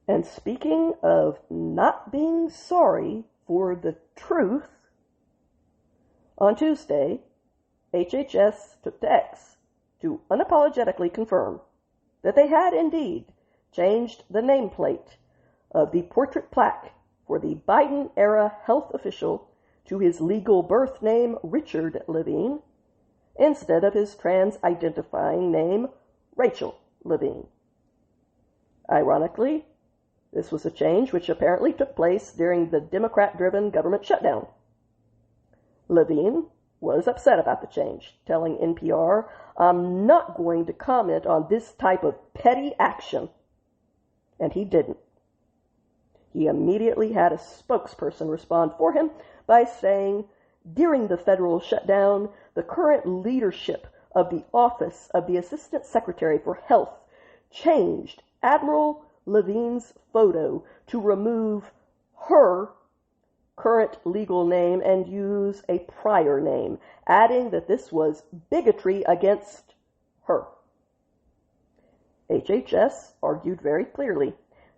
And speaking of not being sorry for the truth, on Tuesday, HHS took to X to unapologetically confirm that they had indeed changed the nameplate of the portrait plaque for the Biden-era health official to his legal birth name, Richard Lavine, instead of his trans-identifying name, Rachel Lavine. Ironically, this was a change which apparently took place during the Democrat-driven government shutdown. Lavine was upset about the change, telling NPR, "I'm not going to comment on this type of petty action." And he didn't. He immediately had a spokesperson respond for him by saying, during the federal shutdown, the current leadership of the Office of the Assistant Secretary for Health changed Admiral Lavine's photo to remove her current legal name and use a prior name, adding that this was bigotry against her. HHS argued very clearly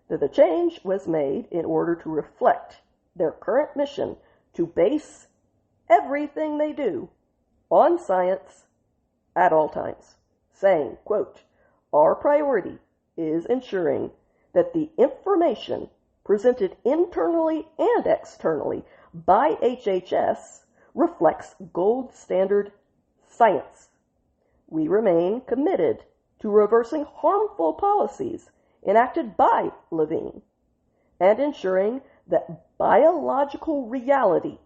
that the change was made in order to reflect their current mission to base everything they do on science at all times, saying, quote, "Our priority is ensuring that the information presented internally and externally by HHS reflects gold standard science. We remain committed to reversing harmful policies enacted by Lavine and ensuring that biological reality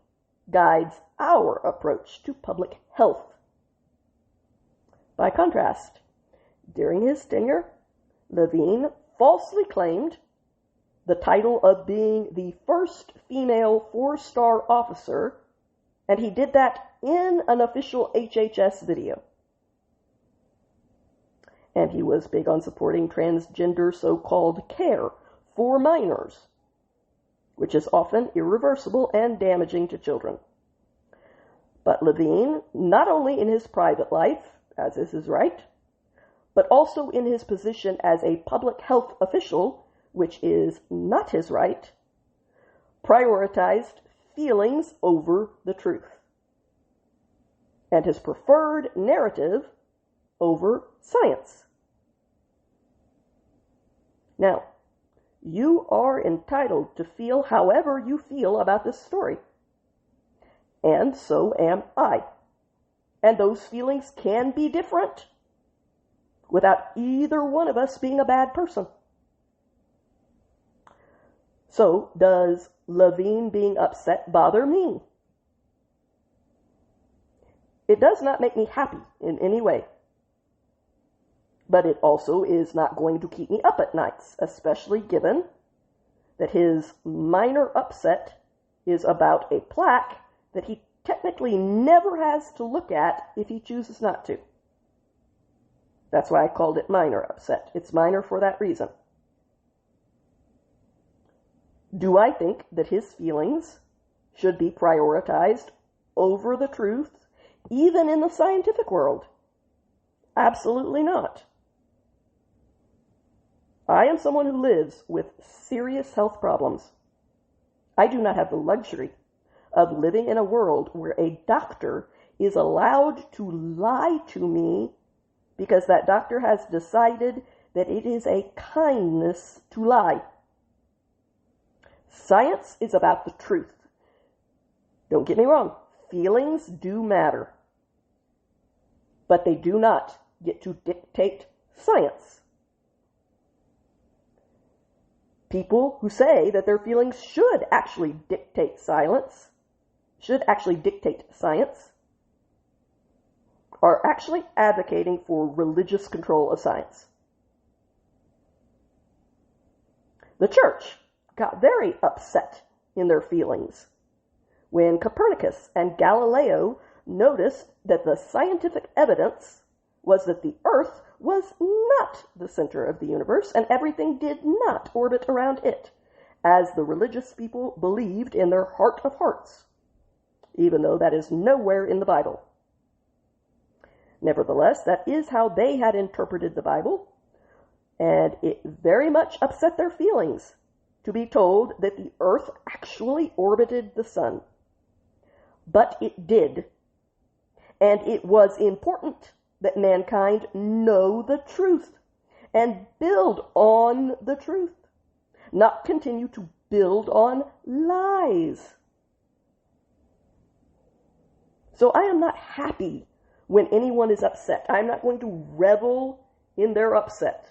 guides our approach to public health." By contrast, during his tenure, Lavine falsely claimed the title of being the first female 4-star officer, and he did that in an official HHS video. And he was big on supporting transgender so-called care for minors, which is often irreversible and damaging to children. But Lavine, not only in his private life, as is his right, but also in his position as a public health official, which is not his right, prioritized feelings over the truth, and his preferred narrative over science. Now, you are entitled to feel however you feel about this story, and so am I. And those feelings can be different without either one of us being a bad person. So, does Lavine being upset bother me? It does not make me happy in any way. But it also is not going to keep me up at nights, especially given that his minor upset is about a plaque that he technically never has to look at if he chooses not to. That's why I called it minor upset. It's minor for that reason. Do I think that his feelings should be prioritized over the truth, even in the scientific world? Absolutely not. I am someone who lives with serious health problems. I do not have the luxury of living in a world where a doctor is allowed to lie to me because that doctor has decided that it is a kindness to lie. Science is about the truth. Don't get me wrong, feelings do matter. But they do not get to dictate science. People who say that their feelings should actually dictate science, are actually advocating for religious control of science. The church got very upset in their feelings when Copernicus and Galileo noticed that the scientific evidence was that the Earth was not the center of the universe and everything did not orbit around it, as the religious people believed in their heart of hearts, even though that is nowhere in the Bible. Nevertheless, that is how they had interpreted the Bible, and it very much upset their feelings to be told that the Earth actually orbited the sun. But it did, and it was important that mankind know the truth and build on the truth, not continue to build on lies. So I am not happy when anyone is upset. I'm not going to revel in their upset,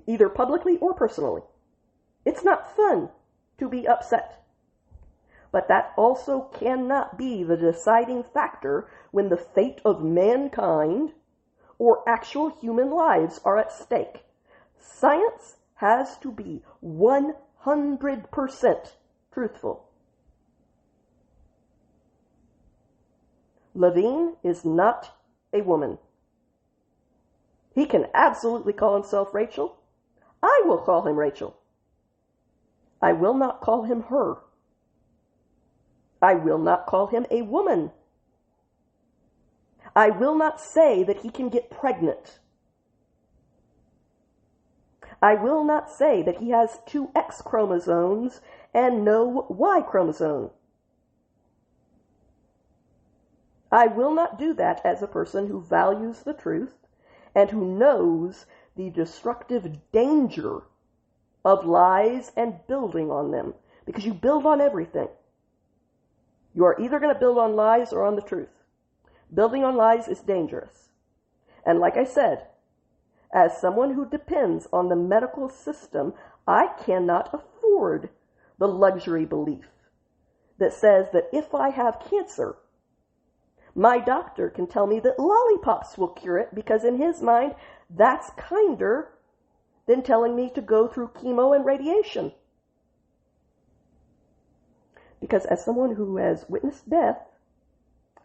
either publicly or personally. It's not fun to be upset. But that also cannot be the deciding factor when the fate of mankind or actual human lives are at stake. Science has to be 100% truthful. Lavine is not a woman. He can absolutely call himself Rachel. I will call him Rachel. I will not call him her. I will not call him a woman. I will not say that he can get pregnant. I will not say that he has 2 X chromosomes and no Y chromosome. I will not do that as a person who values the truth and who knows the destructive danger of lies and building on them, because you build on everything. You are either going to build on lies or on the truth. Building on lies is dangerous. And like I said, as someone who depends on the medical system, I cannot afford the luxury belief that says that if I have cancer, my doctor can tell me that lollipops will cure it, because in his mind, that's kinder than telling me to go through chemo and radiation. Because as someone who has witnessed death,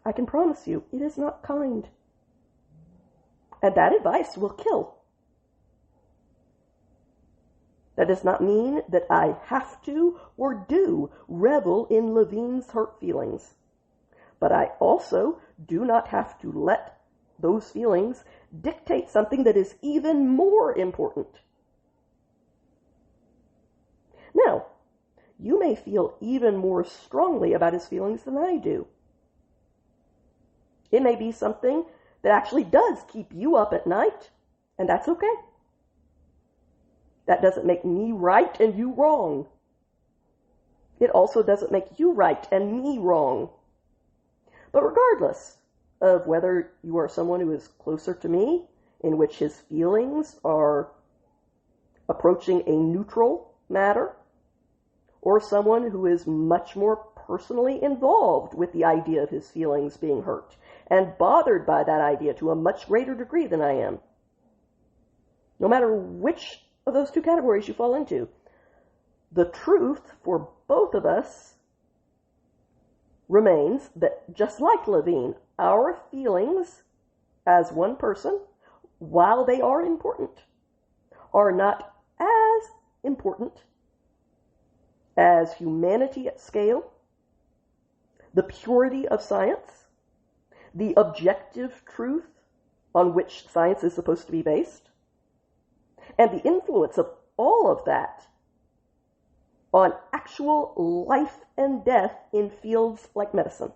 I can promise you it is not kind. And that advice will kill. That does not mean that I have to or do revel in Lavine's hurt feelings. But I also do not have to let those feelings dictate something that is even more important. Now, you may feel even more strongly about his feelings than I do. It may be something that actually does keep you up at night, and that's okay. That doesn't make me right and you wrong. It also doesn't make you right and me wrong. But regardless of whether you are someone who is closer to me, in which his feelings are approaching a neutral matter, or someone who is much more personally involved with the idea of his feelings being hurt and bothered by that idea to a much greater degree than I am, no matter which of those 2 categories you fall into, the truth for both of us remains that, just like Lavine, our feelings as one person, while they are important, are not as important as humanity at scale, the purity of science, the objective truth on which science is supposed to be based, and the influence of all of that on actual life and death in fields like medicine.